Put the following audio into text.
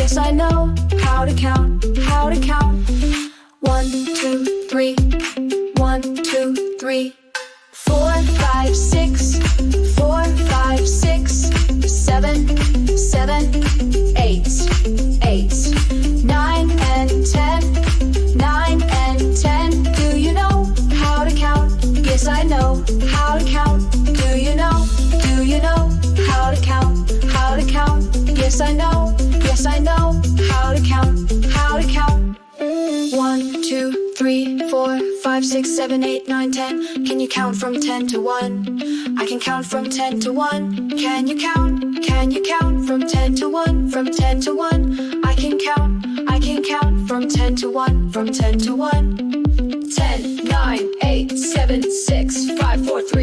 Yes, I know how to count, how to count. 1, 2, 3. 1, 2, 3. 4, 5, 6. 4, 5, 6. 7, 7, 8, 8. 9 and 10. 9 and 10. Do you know how to count? Yes, I know how to count. Do you know? Do you know how to count? How to count? Yes, I know. Yes, I know how to count. How to count? 1, 2, 3, 4, 5, 6, 7, 8, 9, 10. Can you count from 10 to 1? I can count from 10 to 1. Can you count? Can you count from 10 to 1? From 10 to 1. I can count. I can count from 10 to 1. From 10 to 1. 10, 9, 8, 7, 6, 5, 4, 3.